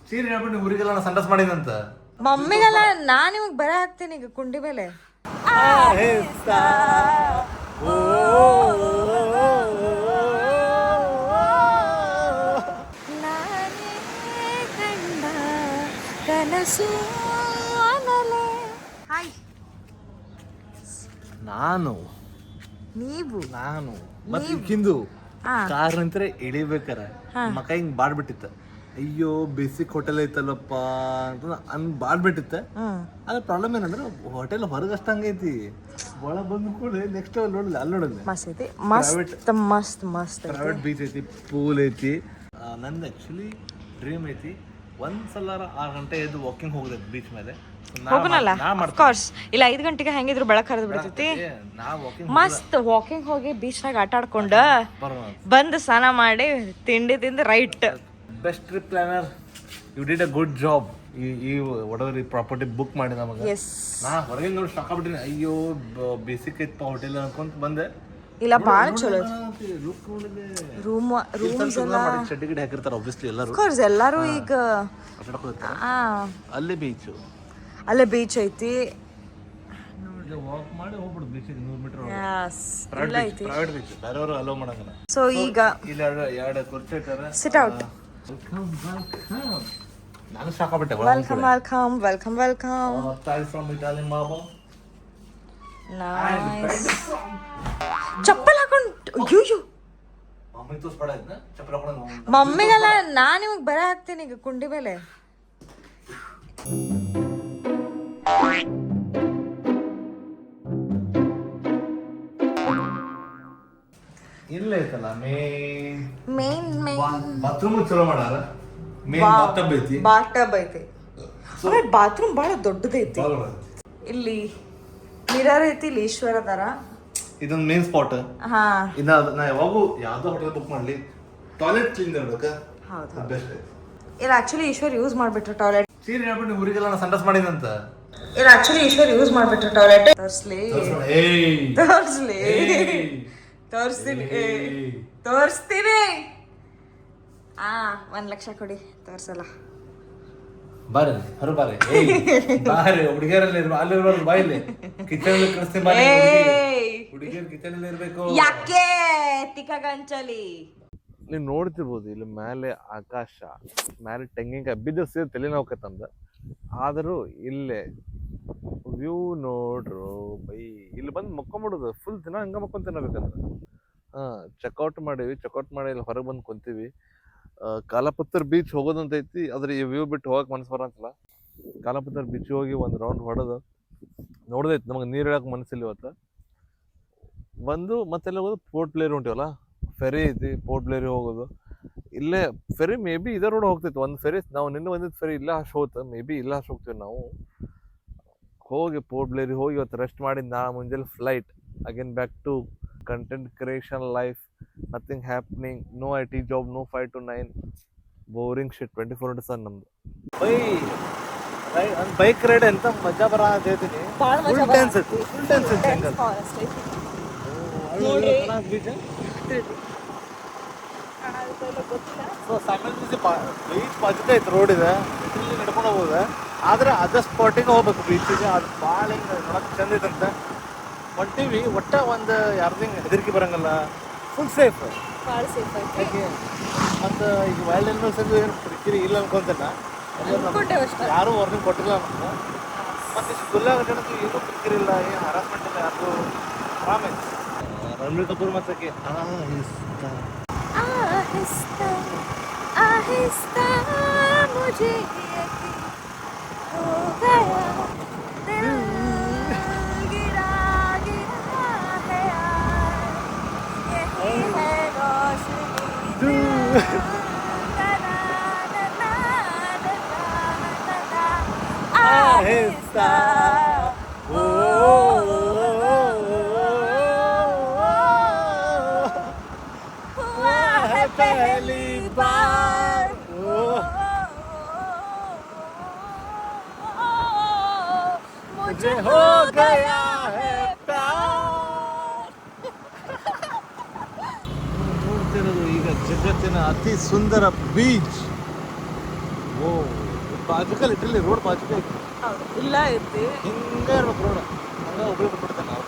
ಸೀರೆ ಹೇಳ್ಬಿಟ್ಟು ಊರಿಗೆಲ್ಲ ನಾನು ಸಂಡಸ್ ಮಾಡಿದಂತ ಮಮ್ಮಿಗೆಲ್ಲ ನಾನು ನಿಮಗೆ ಬರ ಹಾಕ್ತೀನಿ ಈಗ ಕುಂಡಿ ಮೇಲೆ. ನಾನೇ ಕಂಡ ಕನಸು ಅನಲೆ. ಹಾಯ್. ನಾನು ಮತ್ತೆ ಹಿಂದು ಕಾರ್ ನಂತರ ಇಳಿಬೇಕಾರ ಮಕ ಹಿಂಗ್ ಬಾಡ್ಬಿಟ್ಟಿತ್ತ. ಅಯ್ಯೋ ಬೇಸಿಕ್ ಹೋಟೆಲ್ ಐತಲ್ಲಪ್ಪ ಅಂತ ಬಾಡ್ಬಿಟ್ಟಿತ್ತ. ಅದ್ರ ಪ್ರಾಬ್ಲಮ್ ಏನಂದ್ರೆ ಹೋಟೆಲ್ ಹೊರಗೆ ಅಷ್ಟ ಹಂಗೈತಿ, ಒಳ ಬಂದ್ ಕೂಡ ನೆಕ್ಸ್ಟ್ ಲೆವೆಲ್ ನೋಡಲ್ಲ. ಅಲ್ಲಿ ನೋಡಲ್ಲ ಮಸ್ತ್ ಪ್ರೈವೇಟ್ ಬೀಚ್ ಐತಿ, ಪೂಲ್ ಐತಿ. ನಂದು ಆಕ್ಚುಲಿ ಡ್ರೀಮ್ ಐತಿ ಒಂದ್ಸಲ 6 ಗಂಟೆ ಎದ್ದು ವಾಕಿಂಗ್ ಹೋಗೋದೈತಿ ಬೀಚ್ ಮೇಲೆ. ಹೋಗೋಣಲ್ಲ ಅಫ್ಕೋರ್ಸ್. ಇಲ್ಲ 5 ಗಂಟೆಗೆ ಹೆಂಗಿದ್ರು ಬೆಳಕು ಹರಿದು ಬಿಡ್ತೈತಿ. ಮಸ್ತ್ ವಾಕಿಂಗ್ ಹೋಗಿ ಬೀಚ್ನಾಗ ಆಟ ಆಡ್ಕೊಂಡ ಬಂದು ಸ್ನಾನ ಮಾಡಿ ತಿಂಡಿ ತಿಂದು right. Best trip planner, you did a good job. ಈ ವಡವರ್ ಈ ಪ್ರಾಪರ್ಟಿ ಬುಕ್ ಮಾಡಿ ನಮಗೆ. ನಾ ಹೊರಗೆ ನೋಡಿ ಶಾಕ್ ಆಗ್ಬಿಟ್ಟಿನಿ. ಅಯ್ಯೋ ಬೇಸಿಕ್ ಐತಪ್ಪ ಹೋಟೆಲ್ ಅನ್ಕೊಂತ ಬಂದೆ. ಇಲ್ಲ ಭಾಳ ಚಲೋ ರೂಮ್ಸ್ ಎಲ್ಲ ಚಡ್ಡಿ ಗಿಡ ಹಾಕಿರ್ತಾರೆ ಆಬ್ವಿಯಸ್ಲಿ ಎಲ್ಲರೂ. ಅಫ್ಕೋರ್ಸ್ ಎಲ್ಲರೂ ಈಗ ಅಲ್ಲೇ ಬೀಚ್, ಅಲ್ಲೇ ಬೀಚ್ ಐತಿ. ವಾಕ್ ಮಾಡಿ ಹೋಗ್ಬಿಡು ಬೀಚಿಗೆ 100 ಮೀಟರ್. ಪ್ರೈವೇಟ್ ಬೀಚ್, ಬೇರೆಯವರು ಅಲೋ ಮಾಡಂಗಿಲ್ಲ. ಸೊ ಈಗ ಇಲ್ಲಿ ಎರಡು ಕುರ್ಚಿ ಇಟ್ಟಾರೆ. ಸಿಟ್ ಔಟ್. ನಾನು ಶಾಕ್ ಆಗ್ಬಿಟ್ಟೆ. ವೆಲ್ಕಮ್. ಫ್ರಮ್ ಇಟಾಲಿಯನ್ ಮಾಮಾ. ನೈಸ್. ಚಪ್ಪಲ್ ಹಾಕೊಂಡು ಅಯ್ಯೋ ಮಮ್ಮಿ ತೋರಿಸ್ಬೇಡ ಇದನ್ನ. ಚಪ್ಪಲ್ ಹಾಕೊಂಡು ಮಮ್ಮಿಗೆಲ್ಲ ನಾನು ನಿಮಗೆ ಬರ ಹಾಕ್ತೀನಿ ಈಗ ಕುಂಡಿ ಮೇಲೆ. ಇಲ್ಲ ಐತಲ್ಲ ಮೇನ್ ಬಾತ್ರೂಮ್ ಚಲೋ ಮಾಡಾರ. ಮೇನ್ ಬಾಟಬ್ ಐತಿ. ಬಾತ್ರೂಮ್ ಬಹಳ ದೊಡ್ಡದೈತಿ. ಇಲ್ಲಿ ಮಿರರ್ ಐತಿ, ಇಲ್ಲಿ ಈಶ್ವರ ತರ. ಇದೊಂದು ಮೇನ್ ಸ್ಪಾಟ್. ಇನ್ನ ನಾ ಯಾವಾಗೂ ಯಾವ್ದೋ ಹೋಟೆಲ್ ಬುಕ್ ಮಾಡ್ಲಿ ಟಾಯ್ಲೆಟ್ ಕ್ಲೀನ್ ಇರ್ಬೇಕ. ಹೌದು, ಬೆಸ್ಟ್ ಐತಿ. ಇಲ್ಲ ಆಕ್ಚುಲಿ ಈಶ್ವರ್ ಯೂಸ್ ಮಾಡ್ಬಿಟ್ರೆ ಟಾಯ್ಲೆಟ್. ಸೀರೆ ಹೇಳ್ಬಿಟ್ಟು ಊರಿಗೆಲ್ಲ ನಾನು ಸಂಡಸ್ ಮಾಡಿದಂತ. ಇಲ್ಲ ಆಕ್ಚುಲಿ ಈಶ್ವರ್ ಯೂಸ್ ಮಾಡ್ಬಿಟ್ರೆ ಟಾಯ್ಲೆಟ್. ತೋರಿಸ್ತೀನಿ. 1 ಲಕ್ಷ ಕೊಡಿ, ತೋರ್ಸಲ್ಲ. ಬಾರಿ ಹೊರ ಬಾರಿ ಹುಡುಗಿಯರಲ್ಲಿ ಅಲ್ಲಿರ್ಬಾರ್ದು. ಬಾಯಿಲಿ ಕಿಚನ್ ಹುಡುಗಿಯರ್ ಕಿಚನ್ ಅಲ್ಲಿ ಇರ್ಬೇಕು. ಯಾಕೆ ತಿಕ್ಕಗಂಚಲಿ ನೀವು ನೋಡ್ತಿರ್ಬೋದು ಇಲ್ಲಿ ಮೇಲೆ ಆಕಾಶ, ಮೇಲೆ ತೆಂಗಿನಕಾಯಿ ಬಿದ್ದು ಸೇರಿ ತಲೆನೋಕತ್ತಂದ. ಆದರೂ ಇಲ್ಲೇ ವ್ಯೂ ನೋಡ್ರು ಬೈ. ಇಲ್ಲಿ ಬಂದು ಮಕ್ಕೊಂಬಿಡೋದು, ಫುಲ್ ದಿನ ಹಂಗ ಮಕ್ಕೊಂಡ್ ತಿನ್ನಬೇಕಂದ್ರೆ. ಚೆಕ್ಔಟ್ ಮಾಡೀವಿ. ಚೆಕ್ಔಟ್ ಮಾಡಿ ಇಲ್ಲಿ ಹೊರಗೆ ಬಂದು ಕುಂತೀವಿ. ಕಾಲಪತ್ತರ್ ಬೀಚ್ ಹೋಗೋದಂತ ಐತಿ, ಆದ್ರೆ ಈ ವ್ಯೂ ಬಿಟ್ಟು ಹೋಗಕ್ ಮನಸ್ಸು ಬರಂತಲ್ಲ. ಕಾಲಪತ್ತರ್ ಬೀಚ್ ಹೋಗಿ ಒಂದು ರೌಂಡ್ ಹೊಡೆದು ನೋಡ್ದೈತಿ. ನಮಗೆ ನೀರು ಇಳಕ್ ಮನಸ್ಸಿಲ್ಲ ಇವತ್ತು. ಬಂದು ಮತ್ತೆಲ್ಲ ಹೋಗೋದು ಪೋರ್ಟ್ ಬ್ಲೇರ್ ಹೊಂಟಿವಲ್ಲ, ಫೆರಿ ಐತಿ. ಪೋರ್ಟ್ ಬ್ಲೇರಿ ಹೋಗೋದು. ಇಲ್ಲೇ ಫೆರಿ ಮೇ ಬಿ ಇದೇ ರೋಡ್ ಹೋಗ್ತೈತಿ. ಒಂದು ಫೆರಿ ನಾವು ನಿನ್ನೆ ಬಂದಿದ್ದು ಫೆರಿ ಇಲ್ಲ ಅಷ್ಟು ಹೋಗ್ತದೆ. ಮೇ ಬಿ ಇಲ್ಲ ಅಷ್ಟು ಹೋಗ್ತೀವಿ ನಾವು. ಹೋಗಿ ಪೋರ್ಟ್ ಬ್ಲೇರಿ ಹೋಗಿ ಇವತ್ತು ರೆಸ್ಟ್ ಮಾಡಿ ನಾಳೆ ಮುಂಜಾನೆ flight again back to content creation life. Nothing happening, no IT job, no 5 to 9, boring shit 24/7 ನಮ್ದು. ಬೈಕ್ ರೈಡ್ ಎಂತ ಮಜಾ ಬರ ಅಂತ ಹೇಳ್ತೀನಿ. ಫುಲ್ ಡ್ಯಾನ್ಸ್ ಐತಿ. ಸೊ ಬೀಚ್ ಬಾಜುಕ ಐತೆ, ರೋಡ್ ಇದೆ, ಇಲ್ಲಿ ನಡ್ಕೊಂಡು ಹೋಗೋದು. ಆದ್ರೆ ಅದ ಸ್ಪಾಟಿಗೆ ಹೋಗ್ಬೇಕು ಬೀಚಿಗೆ. ಅದು ಭಾಳ ಹಿಂಗೆ ನೋಡಕ್ ಚಂದ ಐತಂತೆ. ಹೊಂಟೀವಿ ಒಟ್ಟ ಒಂದು ಯಾರ್ದಿಂಗ್ ಹೆದರಿಕೆ ಬರಂಗಲ್ಲ. Full safe. ಮತ್ತು ಈಗ ವೈಲ್ಡ್ ಅನಿಮಲ್ಸ್ ಅಂದ್ರೆ ಏನು ಕಿರಿಕಿರಿ ಇಲ್ಲ ಅನ್ಕೊಂತೇನೆ. ಯಾರೂ ವಾರ್ನಿಂಗ್ ಕೊಟ್ಟಿಲ್ಲ ನಮ್ಗೆ. ಮತ್ತು ಇಷ್ಟು ಗುಲ್ಲಾಗ ಏನೂ ಕಿರಿಕಿರಿ ಇಲ್ಲ, ಏನು ಹರಾಸ್ಮೆಂಟ್ ಇಲ್ಲ, ಯಾರು ಆರಾಮೈತಿ. ರಣಬೀರ್ ಕಪೂರ್ ಮತ್ತಕ್ಕೆ आहिस्ता हुआ है पहली बार मुझे हो गया है प्यार. ನೋಡ್ತಿರೋದು ಈಗ ಜಗತ್ತಿನ ಅತಿ ಸುಂದರ ಬೀಚ್. ಓ ಬಾಜುಕಲ್ ಇಟ್ಟಿಲ್ಲಿ ರೋಡ್ ಬಾಜುಕ ಐತಿ ಇಲ್ಲ ಐತಿ ಹಿಂಗೆ ಇರ್ಬೇಕು ರೋಡ್ ಹಂಗೆ ಒಬ್ಬರು ಬಿಟ್ಬಿಡ್ತೇವೆ ನಾವು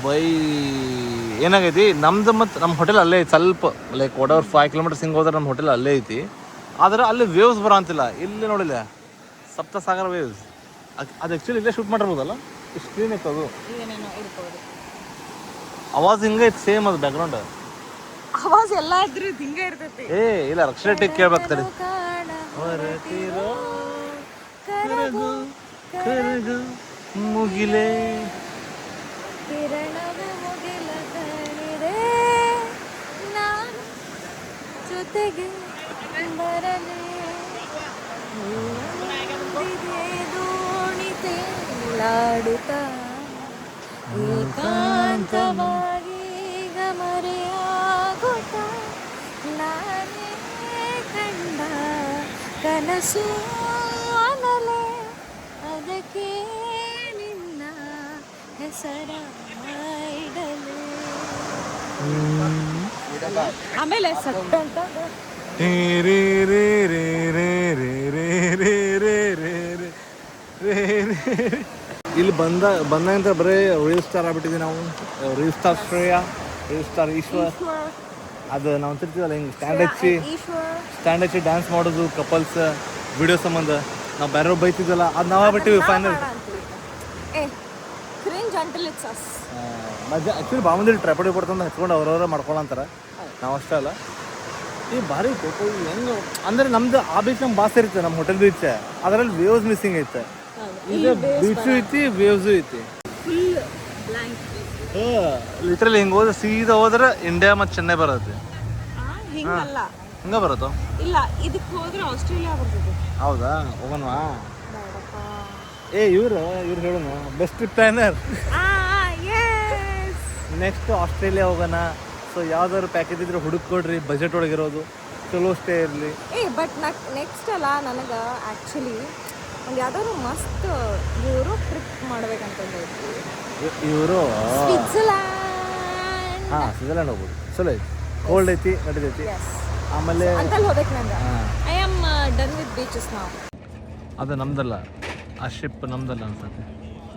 ಬೈ ಏನಾಗೈತಿ ನಮ್ದು ಮತ್ತು ನಮ್ಮ ಹೋಟೆಲ್ ಅಲ್ಲೇ ಐತಿ ಸ್ವಲ್ಪ ಲೈಕ್ ಓಡೋರ್ 5 ಕಿಲೋಮೀಟರ್ಸ್ ಹಿಂಗೆ ಹೋದ್ರೆ ನಮ್ಮ ಹೋಟೆಲ್ ಅಲ್ಲೇ ಐತಿ ಆದ್ರೆ ಅಲ್ಲಿ ವೇವ್ಸ್ ಬರೋ ಅಂತಿಲ್ಲ ಇಲ್ಲಿ ನೋಡಿಲ್ಲ ಸಪ್ತಸಾಗರ ವೇವ್ಸ್ ಅದು ಆ್ಯಕ್ಚುಲಿ ಇಲ್ಲೇ ಶೂಟ್ ಮಾಡಿರ್ಬೋದಲ್ಲ ಇಷ್ಟು ಕ್ಲೀನ್ ಐತೆ ಅದು ಅವಾಜ್ ಹಿಂಗೆ ಐತಿ ಸೇಮ್ ಅದು ಬ್ಯಾಕ್ಗ್ರೌಂಡ್ ಅವಾಜ್ ಎಲ್ಲ ಇದ್ರೆ ಹಿಂಗೆ ಇರ್ತೈತಿ ಏ ಇಲ್ಲ ರಕ್ಷಣೆ ಟೇಕ್ ಕೇಳ್ಬೇಕಾರೆ ಹೊರಟಿರೋ ಕರಗು ಕರಗು ಮುಗಿಲೇ ಕಿರಣದ ಮುಗಿಲ ಕಣಿರೆ ನಾನು ಜೊತೆಗೆ ಬರಲೇ ದೋಣಿ ತೇಲಾಡುತ್ತಾ ಏಕಾಂತವಾಗಿ ಮರೆಯಾಗುತ್ತಾ ನಾನೇ ಕಂಡ ಕನಸು ಅನಲೆ ಅದಕ್ಕೆ ನಿನ್ನ ಹೆಸರ ಇಡಲು ಆಮೇಲೆ ಸಟ್ ಅಂತ ಇಲ್ಲಿ ಬಂದಂತ ಬರೀ ರೀಲ್ ಸ್ಟಾರ್ ಆಗ್ಬಿಟ್ಟಿದ್ವಿ ನಾವು ರೀಲ್ ಸ್ಟಾರ್ ಶ್ರೇಯ ರೀಲ್ ಸ್ಟಾರ್ ಈಶ್ವರ್ ಅದು ನಾವು ಅಂತಿರ್ತೀವಲ್ಲ ಹಿಂಗೆ ಸ್ಟ್ಯಾಂಡ್ ಹಚ್ಚಿ ಡ್ಯಾನ್ಸ್ ಮಾಡೋದು ಕಪಲ್ಸ್ ವಿಡಿಯೋ ಸಂಬಂಧ ನಾವು ಬೇರೆ ಬೈತಿದ್ವಲ್ಲ ಅದು ನಾವೇ ಬಿಟ್ಟಿವಿ ಫೈನಲ್ ಮಜಾ ಆ್ಯಕ್ಚುಲಿ ಬಾಮಂದಿರಿ ಟ್ರ್ಯಾಪಡಿ ಕೊಡ್ತಂದು ಹಚ್ಕೊಂಡು ಅವ್ರವ್ರ ಮಾಡ್ಕೊಳ್ಳಂತಾರೆ ನಾವು ಅಷ್ಟೇ ಅಲ್ಲ ಈ ಭಾರಿ ಕೋಪ ಹೆಂಗೆ ಅಂದರೆ ನಮ್ದು ಆ ಬೀಚ್ ನಮ್ಗೆ ಬಾಸ್ ಇರುತ್ತೆ ನಮ್ಮ ಹೋಟೆಲ್ ಬೀಚ್ ಅದರಲ್ಲಿ ವೇವ್ಸ್ ಮಿಸ್ಸಿಂಗ್ ಐತೆ ಇದು ಬೀಚು ಐತಿ ವೇವ್ಸು ಐತಿ ಲಿಟ್ರಲಿ ಹಿಂಗೆ ಹೋದ್ರೆ ಸೀದಾ ಹೋದ್ರೆ ಇಂಡಿಯಾ ಮತ್ತು ಚೆನ್ನೈ ಬರುತ್ತೆ ಹಿಂಗೆ ಬರುತ್ತೋ ಇಲ್ಲ ಇದಕ್ಕೆ ಹೋದ್ರೆ ಆಸ್ಟ್ರೇಲಿಯಾ ಬರ್ತದೆ ಹೌದಾ ಹೋಗೋಣವಾ ಇವ್ರು ಹೇಳೋಣ best trip planner next Australia ಹೋಗೋಣ ಸೊ ಯಾವ್ದಾದ್ರು ಪ್ಯಾಕೇಜ್ ಇದ್ರೆ ಹುಡುಕೊಡ್ರಿ ಬಜೆಟ್ ಒಳಗಿರೋದು ಚಲೋ ಸ್ಟೇ ಇರಲಿ ಬಟ್ ನೆಕ್ಸ್ಟ್ ಅಲ್ಲ ನನಗೆ ಆ್ಯಕ್ಚುಲಿ ಒಂದು ಯಾವ್ದಾದ್ರು ಮಸ್ತ್ ಯುರೋಪ್ ಟ್ರಿಪ್ ಮಾಡ್ಬೇಕಂತಂದೈತಿ ಇವರು ಸ್ವಿಟ್ಜರ್ಲ್ಯಾಂಡ್ ಸ್ವಿಟ್ಜರ್ಲ್ಯಾಂಡ್ ಹೋಗ್ಬೋದು ಚಲೋ ಐತಿ ಕೋಲ್ಡ್ ಐತಿ ನಡೀತೈತಿ ಆಮೇಲೆ ಅಂತಲ್ಲಿ ಹೋಗ್ಬೇಕು ನಂಗೆ I am done with beaches ನಾವು ಅದು ನಮ್ದಲ್ಲ ಆ ಶಿಪ್ ನಮ್ದಲ್ಲ ಅನ್ಸುತ್ತೆ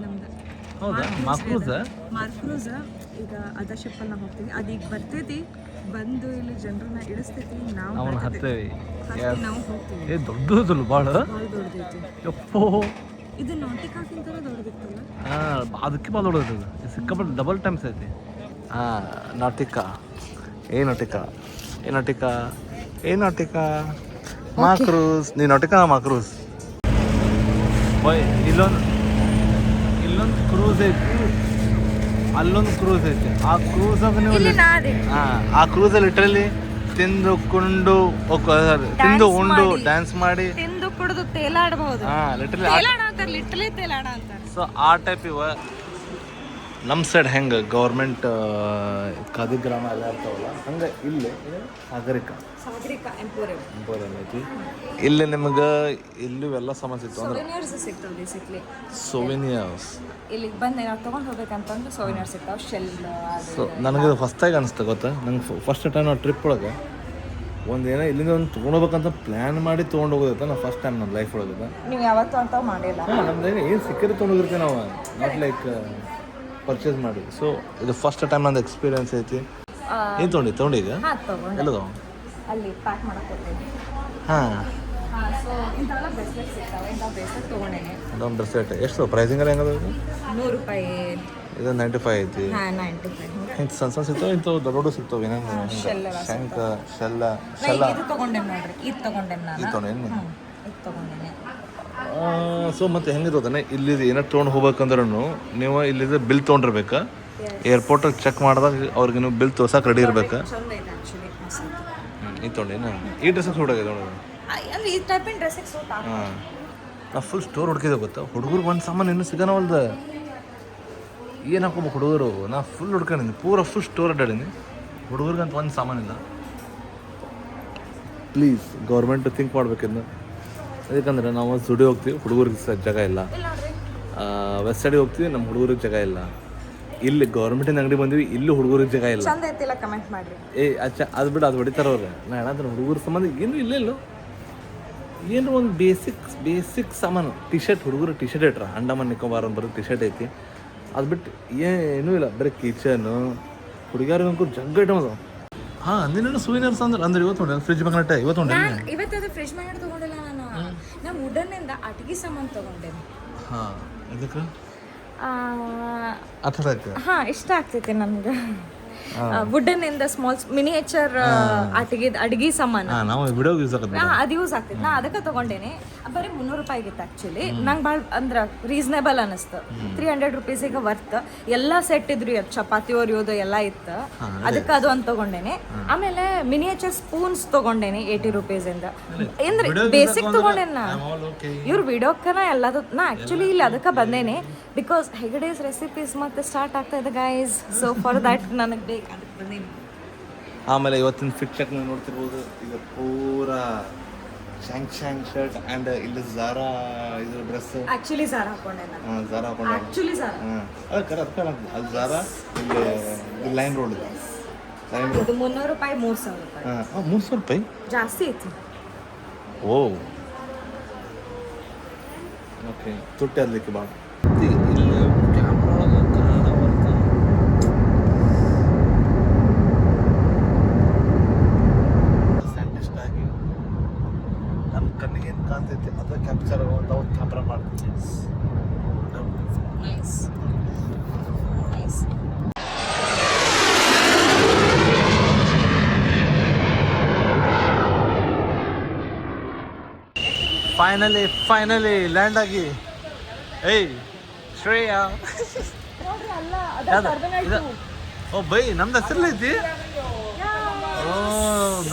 ನಮ್ದು ಹೌದಾ ಮಾರ್ಕ್ರೂಸ್ ಈಗ ಅದ ಶಿಪ್ಪಲ್ಲಿ ನಾವು ಹೋಗ್ತೀವಿ ಅದೀಗ ಬರ್ತೈತಿ ಬಂದು ಇಲ್ಲಿ ಜನರನ್ನ ಇಳಿಸ್ತೈತಿ ನಾವು ಅವನು ಹತ್ತೇವಿ ನಾವು ಹೋಗ್ತೀವಿ ದೊಡ್ಡದಲ್ಲ ಭಾಳ ಭಾಳ ದೊಡ್ಡದೈತಿ ಯಪ್ಪೋ ಇದು ನಾಟಿಕಾಕ್ಕಿಂತಲೂ ದೊಡ್ಡದಿತ್ತಲ್ಲ ಅದಕ್ಕೆ ಭಾಳ ದೊಡ್ಡದು ಸಿಕ್ಕಾಪಟ್ಟೆ ಡಬಲ್ ಟೈಮ್ಸ್ ಐತಿ ನಾಟಿಕಾ ಮಾಕ್ರೂಸ್ ನೀ ನಾಟಿಕಾ ಮಾಕ್ರೂಸ್ ಇಲ್ಲೊಂದು ಕ್ರೂಸ್ ಐತಿ ಅಲ್ಲೊಂದು ಕ್ರೂಸ್ ಐತಿ ಆ ಕ್ರೂಸಾಗ ನೀವು ಆ ಕ್ರೂಸಲ್ಲಿ ಲಿಟ್ರಲಿ ತಿಂದು ಉಂಡು ಡ್ಯಾನ್ಸ್ ಮಾಡಿ ತಿಂದು ಕುಡಿದು ತೇಲಾಡಬಹುದು ಲಿಟ್ರಲಿ ತೇಲಾಡ ಅಂತಾರೆ ಸೊ ಆ ಟೈಪ್ ಇವ ನಮ್ಮ ಸೈಡ್ ಹೆಂಗೆ ಗೌರ್ಮೆಂಟ್ ಖಾದಿ ಗ್ರಾಮ ಎಲ್ಲ ಇರ್ತಾವಲ್ಲ ಹಂಗೆ ಇಲ್ಲಿ ಸಾಗರಿಕ ಎಂಪೋರಿಯಂ ಐತಿ ಇಲ್ಲಿ ನಿಮಗೆ ಇಲ್ಲೂ ಎಲ್ಲ ಸಮಸ್ಯೆ ಇತ್ತು ಅಂದ್ರೆ ಸೋವಿನಿಯರ್ಸ್ ಇಲ್ಲಿಗೆ ಬಂದು ನಾವು ತೊಗೊಂಡು ಹೋಗ್ಬೇಕಂತಂದ್ರೆ ಸೋವಿನಿಯರ್ಸ್ ಸಿಗ್ತಾವೆ ಶೆಲ್ ಸೊ ನನಗೆ ಫಸ್ಟಾಗಿ ಅನಿಸ್ತು ಗೊತ್ತಾ ನಂಗೆ ಫಸ್ಟ್ ಟೈಮ್ ನಾವು ಟ್ರಿಪ್ ಒಳಗೆ ಒಂದೇನೋ ಇಲ್ಲಿಂದ ಒಂದು ತೊಗೊಂಡೋಗ್ಬೇಕಂತ ಪ್ಲ್ಯಾನ್ ಮಾಡಿ ತೊಗೊಂಡು ಹೋಗೋದೈತೆ ನಾವು ಫಸ್ಟ್ ಟೈಮ್ ನಮ್ಮ ಲೈಫ್ ಒಳಗೆ ನೀವು ಯಾವತ್ತೂ ಅಂತ ಮಾಡಿಲ್ಲ ನಮ್ದು ಏನು ಸಿಕ್ಕಿದ್ರೆ ತೊಗೊಂಡೋಗಿರ್ತೀವಿ ನಾವು ನಾಟ್ ಲೈಕ್ ಪರ್ಚೇಸ್ ಮಾಡಿ ಸೊ ಇದು ಫಸ್ಟ್ ಟೈಮ್ ನಂದು ಎಕ್ಸ್ಪೀರಿಯನ್ಸ್ ಐತಿ ಏನು ತೊಗೊಂಡು ಈಗ ಎಲ್ಲದು ಅಲ್ಲಿ ಪ್ಯಾಕ್ ಮಾಡಕ್ಕೆ ಕೊಡ್ತೀವಿ ಸೊ ಇಂಥವೆಲ್ಲ ಬ್ರೆಸ್ಲೆಟ್ ಸಿಗ್ತಾವೆ ಇಂಥ ಬ್ರೆಸ್ಲೆಟ್ ತೊಗೊಂಡೇನೆ ಅದೊಂದು ಬ್ರೆಸ್ಲೆಟ್ ಎಷ್ಟು ಪ್ರೈಸಿಂಗ್ ಎಲ್ಲ ಹೆಂಗದ ಇದು $100 ಇದು 95 ಐತಿ 95 ಇಂಥ ಸಣ್ಣ ಸಿಗ್ತಾವೆ ಇಂಥ ದೊಡ್ಡ ಸಿಗ್ತಾವೆ ಏನೇನು ಶಂಕ ಶೆಲ್ಲ ಇದು ತೊಗೊಂಡೇನೆ ನೋಡ್ರಿ ಇದು ತೊಗೊಂಡೇನೆ ನಾನು ಇದು ತೊಗೊಂಡೇನು ಇದು ತೊಗೊಂಡೇನೆ ಸೊ ಮತ್ತೆ ಹೆಂಗಿರೋದನ್ನ ಇಲ್ಲಿ ಏನಾರು ತೊಗೊಂಡು ಹೋಗ್ಬೇಕಂದ್ರೂ ನೀವು ಇಲ್ಲಿಂದ ಬಿಲ್ ತೊಗೊಂಡಿರ್ಬೇಕು ಏರ್ಪೋರ್ಟಿಗೆ ಚೆಕ್ ಮಾಡಿದಾಗ ಅವ್ರಿಗೆ ನೀವು ಬಿಲ್ ತೋರ್ಸಕ್ಕೆ ರೆಡಿ ಇರ್ಬೇಕು ಇದು ತೊಗೊಂಡೇನು ಈ ಡ್ರೆಸ್ಸಿಗೆ ಸೂಟ್ ಆಗಿದೆ ನೋಡಿ ಹಾಂ ನಾ ಫುಲ್ ಸ್ಟೋರ್ ಹುಡುಕಿದೆ ಗೊತ್ತಾ ಹುಡುಗರು ಒಂದು ಸಾಮಾನು ಇನ್ನೂ ಸಿಗೋಣವಲ್ದು ಏನು ಹಾಕೋಬೇಕು ಹುಡುಗರು ನಾ ಫುಲ್ ಹುಡ್ಕೊಂಡಿನಿ ಫುಲ್ ಸ್ಟೋರ್ ಅಡ್ಡಾಡೀನಿ ಹುಡುಗರಿಗಂತ ಒಂದು ಸಾಮಾನಿಲ್ಲ ಪ್ಲೀಸ್ ಗೌರ್ಮೆಂಟ್ ಥಿಂಕ್ ಮಾಡ್ಬೇಕಿನ್ನು ಯಾಕಂದ್ರೆ ನಾವು ಸ್ಟುಡಿಯೋ ಹೋಗ್ತೀವಿ ಹುಡುಗರಿಗೆ ಜಾಗ ಇಲ್ಲ ವೆಸ್ಟ್ ಸೈಡಿಗೆ ಹೋಗ್ತೀವಿ ನಮ್ಮ ಹುಡುಗರಿಗೆ ಜಾಗ ಇಲ್ಲ ಇಲ್ಲಿ ಗೌರ್ಮೆಂಟಿನ ಅಂಗಡಿ ಬಂದಿವಿ ಇಲ್ಲಿ ಹುಡುಗರಿಗೆ ಜಾಗ ಇಲ್ಲ ಕಮೆಂಟ್ ಮಾಡಿ ಅದು ಬಿಡು ಅದು ಹೊಡಿತಾರ ಅವ್ರೆ ನಾ ಹೇಳಂದ್ರೆ ಹುಡುಗರ ಸಂಬಂಧ ಏನು ಇಲ್ಲ ಏನು ಒಂದು ಬೇಸಿಕ್ ಸಾಮಾನು ಟಿ ಶರ್ಟ್, ಹುಡುಗರು ಟಿ ಶರ್ಟ್ ಇಟ್ರ ಅಂಡಮಾನ್ ನಿಕೋಬಾರ್ ಅಂತ ಬರೋ ಟಿ ಶರ್ಟ್ ಐತಿ. ಅದು ಬಿಟ್ಟು ಏನೂ ಇಲ್ಲ, ಬರೀ ಕಿಚನು. ಹುಡುಗಿಯರಿಗಂಕೂ ಜಗ್ಗ ಐಟಮ್ ಅದಾವ. ಹಾಂ ಅಂದಿನ ಸೂವಿನರ್ಸ್ ಅಂದ್ರೆ ಇವತ್ತು ನೋಡಿ ಫ್ರಿಜ್ ಮ್ಯಾಗ್ನೆಟ್ ಇವತ್ತು ನೋಡಿ. ಇವತ್ತು ಫ್ರಿಜ್ ಮ್ಯಾಗ್ನೆಟ್ ತೊಗೊಂಡಿಲ್ಲ ನಾನು ವುಡನ್ನಿಂದ ಅಟಿಗೆ ಸಾಮಾನು ತೊಗೊಂಡೇನೆ. ಹಾಂ ಇದಕ್ಕೆ ಅರ್ಥ ಆಯ್ತು. ಹಾಂ ಇಷ್ಟ ಆಗ್ತೈತೆ ನನಗೆ. ವುಡನ್ನಿಂದ ಸ್ಮಾಲ್ ಮಿನಿಯೇಚರ್ ಅಡಿಗೆ ಸಾಮಾನು ನಾವು ವಿಡಿಯೋಗೆ ಯೂಸ್ ಆಗುತ್ತೆ. ಅದು ಯೂಸ್ ಆಗ್ತೈತೆ. ನಾ ಅದಕ್ಕೆ ತೊಗೊಂಡೇನೆ. ಬರೀ 300 ರೂಪಾಯಿಗಿತ್ತು ಆ್ಯಕ್ಚುಲಿ. ನಂಗೆ ಭಾಳ ಅಂದ್ರೆ ರೀಸನೇಬಲ್ ಅನ್ನಿಸ್ತು. 300 ರೂಪೀಸಿಗೆ ವರ್ತ್. ಎಲ್ಲ ಸೆಟ್ ಇದ್ರಿ, ಅದು ಚಪಾತಿ ಒರಿಯೋದು ಎಲ್ಲ ಇತ್ತು. ಅದಕ್ಕೆ ಅದು ಅಂತ ತೊಗೊಂಡೇನೆ. ಆಮೇಲೆ ಮಿನಿಯೇಚರ್ ಸ್ಪೂನ್ಸ್ ತೊಗೊಂಡೇನೆ 80 ರೂಪೀಸಿಂದ. ಅಂದ್ರೆ ಬೇಸಿಕ್ ತೊಗೊಂಡೇನೆ ನಾ. ಇವ್ರ ವಿಡಿಯೋಕ್ಕನ ಎಲ್ಲದು ನಾ ಆ್ಯಕ್ಚುಲಿ ಇಲ್ಲಿ ಅದಕ್ಕೆ ಬಂದೇನೆ. ಬಿಕಾಸ್ ಹೆಗಡೇಸ್ ರೆಸಿಪೀಸ್ ಮತ್ತೆ ಸ್ಟಾರ್ಟ್ ಆಗ್ತಾ ಇದೆ ಗೈಸ್. ಸೊ ಫಾರ್ ದ್ಯಾಟ್ ನನಗೆ ಬೇಕು, ಅದಕ್ಕೆ ಬಂದೇನೆ. ಆಮೇಲೆ ಇವತ್ತಿನ ಫಿಟ್ ಚೆಕ್ ನೀವು ನೋಡ್ತಿರ್ಬೋದು. ಈಗ ಪೂರಾ ಶಾಂಗ್ ಶರ್ಟ್ ಆ್ಯಂಡ್ ಇಲ್ಲಿ ಝಾರಾ ಇದ್ರ ಡ್ರೆಸ್. ಆ್ಯಕ್ಚುಲಿ ಝಾರಾ ಹಾಕೊಂಡೆ ನಾನು. ಝಾರಾ ಹಾಕೊಂಡೆ. Actually Zara. ಅದಕ್ಕೆ ಅಲ್ಲಿ ಝಾರಾ ಇಲ್ಲಿ ಲೈನ್ ರೋಡ್ ಇದೆ. ಇದು 300 ರೂಪಾಯಿ 3000 ರೂಪಾಯಿ. 300 ರೂಪಾಯಿ ಜಾಸ್ತಿ ಐತಿ. ಓ ಓಕೆ. ತುಟ್ಟಿ ಅದಕ್ಕೆ ಭಾಳ ಇಲ್ಲಿ ಕ್ಯಾಮ್ರಾ ಕನ್ನಡ ಬರ್ತಾ ಸ್ಯಾಂಡಿಸ್ಟ್ ಆಗಿ ನಮ್ಮ ಕಣ್ಣಿಗೆ ಏನು ಕಾಣ್ತೈತಿ ಅದು ಕ್ಯಾಪ್ಚರ್ ಆಗುವಂಥ ಒಂದು ಕ್ಯಾಮ್ರಾ ಮಾಡ್ತೀವಿ. Nice nice. ಫೈನಲಿ ಲ್ಯಾಂಡ್ ಆಗಿ. ಏಯ್ ಶ್ರೇಯಾ ಓ ಬೈ ನಮ್ದು ಹೆಸರು ಐತಿ. Oh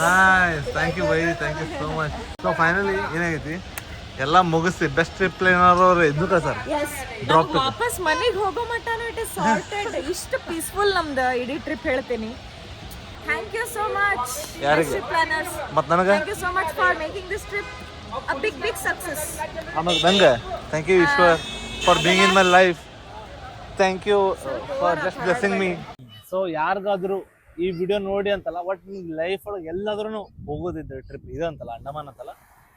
nice, thank you bye, thank you so much. So finally ಏನಾಗೈತಿ ಎಲ್ಲ ಮುಗಿಸಿ ಬೆಸ್ಟ್ ಟ್ರಿಪ್ ಪ್ಲಾನರ್ ಅವ್ರು ಇದಕ್ಕೆ ಸರ್ ಡ್ರಾಪ್ ವಾಪಸ್ ಮನೆಗೆ ಹೋಗೋ ಮಟ್ಟನೂ ಇಟ್ ಇಸ್ ಸಾರ್ಟೆಡ್. ಇಷ್ಟು ಪೀಸ್ಫುಲ್ ನಮ್ದು ಇಡೀ ಟ್ರಿಪ್ ಹೇಳ್ತೀನಿ. Thank you so much trip planners. ಮತ್ತು ನನಗೆ thank you so much for making this trip a big success. ಆಮೇಲೆ ನಂಗೆ thank you Eshwar for being in my life. Thank you for just blessing me. So ಯಾರಿಗಾದ್ರೂ ಈ video ನೋಡಿ ಅಂತಲ್ಲ, but ನಿಮ್ಮ life ಒಳಗೆ ಎಲ್ಲಾದ್ರೂ ಹೋಗೋದಿದ್ರೆ ಟ್ರಿಪ್ ಇದು ಅಂತಲ್ಲ, ಅಂಡಮಾನ್ ಅಂತಲ್ಲ,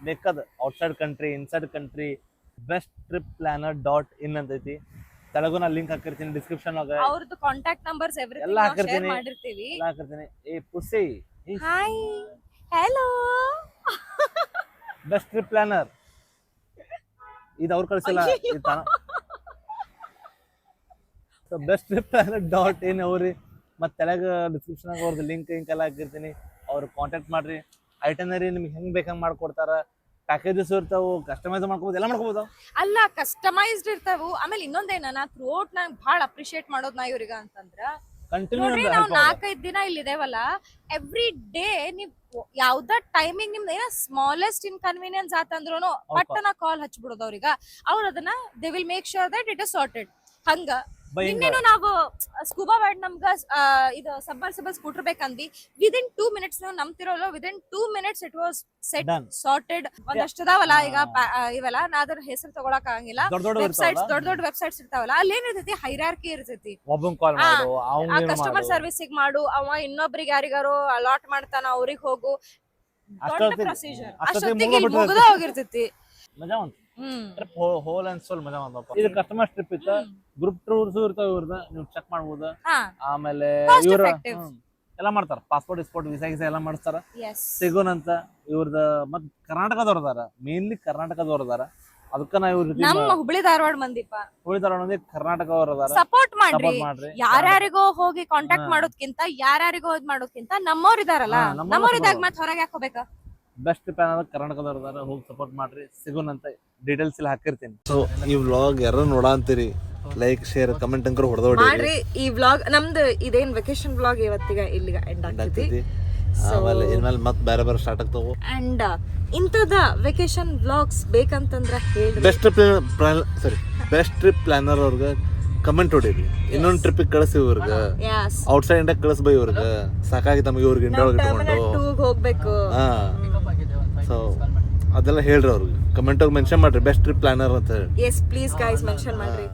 ಬೇಕಾದ outside country inside country besttripplanner.in ಅಂತೈತಿ. ತೆಲುಗು ನಾ ಲಿಂಕ್ ಹಾಕಿರ್ತೀನಿ ಡಿಸ್ಕ್ರಿಪ್ಷನ್ ಒಳಗೆ. ಅವ್ರದ್ದು ಕಾಂಟ್ಯಾಕ್ಟ್ ನಂಬರ್ಸ್ ಎವ್ರಿಥಿಂಗ್ ಎಲ್ಲ ಹಾಕಿರ್ತೀನಿ, ಮಾಡಿರ್ತೀವಿ. ಎಲ್ಲ ಹಾಕಿರ್ತೀನಿ. ಏ pussy hi hello best trip planner ಇದು ಅವ್ರು ಕಳಿಸಿಲ್ಲ. ಸೊ besttripplanner.in ಅವ್ರಿ. ಮತ್ತು ತೆಳಗ ಡಿಸ್ಕ್ರಿಪ್ಷನ್ ಅವ್ರದ್ದು ಲಿಂಕ್ ಎಲ್ಲ ಹಾಕಿರ್ತೀನಿ. ಅವ್ರು ಕಾಂಟ್ಯಾಕ್ಟ್ ಮಾಡ್ರಿ. ಐಟನರಿ ನಿಮ್ಗೆ ಹೆಂಗೆ ಬೇಕಂಗೆ ಮಾಡ್ಕೊಡ್ತಾರ. ಪ್ಯಾಕೇಜಸ್ ಇರ್ತಾವು, ಕಸ್ಟಮೈಸ್ ಮಾಡ್ಕೋಬೋದು, ಎಲ್ಲ ಮಾಡ್ಕೋಬೋದು. ಅಲ್ಲ ಕಸ್ಟಮೈಸ್ಡ್ ಇರ್ತಾವು. ಆಮೇಲೆ ಇನ್ನೊಂದೇನ ನಾ ಥ್ರೂಔಟ್ ನಂಗೆ ಭಾಳ ಅಪ್ರಿಶಿಯೇಟ್ ಮಾಡೋದು ನಾ ಇವ್ರಿಗೆ ಅಂತಂದ್ರ, ನೋಡ್ರಿ ನಾವು 4-5 ದಿನ ಇಲ್ಲಿದೇವಲ್ಲ, ಎವ್ರಿ ಡೇ ನೀವು ಯಾವ್ದ ಟೈಮಿಂಗ್ ನಿಮ್ದು ಏನೋ ಸ್ಮಾಲೆಸ್ಟ್ ಇನ್ಕನ್ವೀನಿಯನ್ಸ್ ಆತಂದ್ರೂ ಪಟ್ಟನ ಕಾಲ್ ಹಚ್ಬಿಡೋದು ಅವ್ರಿಗೆ. ಅವ್ರು ಅದನ್ನ they will make sure that it is sorted. ಹಂಗ ನಿನ್ನೇನು ನಾವು ಸ್ಕೂಬಾ ವರ್ಡ್ ನಮ್ಗ ಇದು ಸಬ್ಮರ್ಸಿಬಲ್ ಸ್ಕೂಟರ್ ಬೇಕಂದಿ ವಿದಿನ್ 2 minutes ನೀವು ನಂಬ್ತಿರೋಲ್ಲ, within 2 minutes it was set sorted. ಒಂದಷ್ಟು ಅದಾವಲ್ಲ ಈಗ ಇವೆಲ್ಲ, ನಾ ಅದ್ರ ಹೆಸರು ತಗೊಳಕ್ ಆಗಂಗಿಲ್ಲ. ವೆಬ್ಸೈಟ್ಸ್ ದೊಡ್ಡ ವೆಬ್ಸೈಟ್ಸ್ ಇರ್ತಾವಲ್ಲ, ಅಲ್ಲಿ ಏನಿರ್ತೈತಿ ಹೈರಾರ್ಕಿ ಇರ್ತೈತಿ. ಆ ಕಸ್ಟಮರ್ ಸರ್ವಿಸಿಗೆ ಮಾಡು, ಅವ ಇನ್ನೊಬ್ರಿಗೆ ಯಾರಿಗಾರು ಅಲಾಟ್ ಮಾಡ್ತಾನ, ಅವ್ರಿಗೆ ಹೋಗು, ದೊಡ್ಡ ಪ್ರೊಸೀಜರ್. ಅಷ್ಟೊತ್ತಿಗೆ ಮುಗಿದ ಹೋಗಿರ್ತೈತಿ. ಮಜಾ ಉಂಟು ಟ್ರಿಪ್, ಹೋಲ್ ಅಂಡ್ ಸೋಲ್ ಮಜಾ ಬಂದಪ್ಪ. ಇದು ಕಸ್ಟಮರ್ ಟ್ರಿಪ್ ಇತ್ತು, ಗ್ರೂಪ್ ಟೂರ್ಸ್ ಇರ್ತಾವ ಇವ್ರದ, ನೀವು ಚೆಕ್ ಮಾಡ್ಬೋದು. ಆಮೇಲೆ ಇವ್ರ ಎಲ್ಲ ಮಾಡ್ತಾರ, ಪಾಸ್ಪೋರ್ಟ್ ಗಿಸ್ಪೋರ್ಟ್ ವೀಸಾ ಎಲ್ಲ ಮಾಡಿಸ್ತಾರ. ಸಿಗೋನ್ ಅಂತ ಇವ್ರದ ಮತ್ ಕರ್ನಾಟಕದವ್ರದಾರ, ಮೇನ್ಲಿ ಕರ್ನಾಟಕದವ್ರದಾರ. ಅದಕ್ಕ ನಾ ಇವ್ರ ನಮ್ಮ ಹುಬ್ಳಿ ಧಾರವಾಡ ಮಂದಿಪ್ಪ, ಹುಬ್ಳಿ ಧಾರವಾಡ ಮಂದಿ ಕರ್ನಾಟಕದವ್ರದಾರ. ಸಪೋರ್ಟ್ ಮಾಡ್ರಿ. ಯಾರ್ಯಾರಿಗೋ ಹೋಗಿ ಕಾಂಟ್ಯಾಕ್ಟ್ ಮಾಡೋದ್ಕಿಂತ, ಯಾರ್ಯಾರಿಗೋ ಇದ್ ಮಾಡೋದ್ಕಿಂತ ನಮ್ಮವ್ರ ಇದಾರಲ್ಲ, ನಮ್ಮವ್ರಿದಾಗ ಮತ್ ಹೊರಗೆ ಹಾಕೋಬೇಕ. ಬೆಸ್ಟ್ ಪ್ಲಾನ್ ಕರ್ನಾಟಕದವ್ರದಾರ, ಹೋಗಿ ಸಪೋರ್ಟ್ ಮಾಡ್ರಿ. ಸಿಗೋನ್ ಅಂತ ಡೀಟೇಲ್ಸ್ ಎಲ್ಲ ಹಾಕಿರ್ತೀನಿ. ಸೊ ಈ ವ್ಲಾಗ್ ಯಾರು ನೋಡಂತೀರಿ, ಲೈಕ್ ಶೇರ್ ಕಮೆಂಟ್ ಅಂಕರ್ ಹೊಡೆದೋಡ್ರಿ. ಈ ವ್ಲಾಗ್ ನಮ್ದು ಇದೇನ್ ವೆಕೇಶನ್ ವ್ಲಾಗ್ ಇವತ್ತಿಗೆ ಇಲ್ಲಿಗೆ ಎಂಡ್ ಆಗ್ತೈತಿ. ಆಮೇಲೆ ಇನ್ಮೇಲೆ ಮತ್ತೆ ಬೇರೆ ಬೇರೆ ಸ್ಟಾರ್ಟ್ ಆಗ್ತಾವು. ಅಂಡ್ ಇಂಥದ ವೆಕೇಶನ್ ವ್ಲಾಗ್ಸ್ ಬೇಕಂತಂದ್ರ ಹೇಳಿ ಬೆಸ್ಟ್ ಟ್ರಿಪ್ ಪ್ಲಾನರ್ ಅವ್ರಿಗೆ ಕಮೆಂಟ್ ಹೊಡೀರಿ. ಇನ್ನೊಂದು ಟ್ರಿಪ್ ಕಳಿಸಿ ಇವ್ರಿಗೆ, ಔಟ್ಸೈಡ್ ಇಂಡಿಯಾ ಕಳಿಸ್ಬೈ ಇವ್ರಿಗೆ. ಸಾಕಾಗಿ ತಮಗೆ ಇವ್ರಿಗೆ ಇಂಡಿಯಾ ಒಳಗೆ ಇಟ್ಕೊಂಡು ಹೋಗ್ಬೇಕು. ಸೊ ಅದೆಲ್ಲ ಹೇಳ್ರಿ ಅವ್ರಿಗೆ, ಕಮೆಂಟ್ ಮೆನ್ಷನ್ ಮಾಡ್ರಿ ಬೆಸ್ಟ್ ಟ್ರಿಪ್ ಪ್ಲಾನರ್ ಅಂತ ಹೇಳಿ. ಎಸ್ ಪ್ಲೀಸ್ ಗೈಸ್ ಮೆನ್ಷನ್ ಮಾಡ್ರಿ.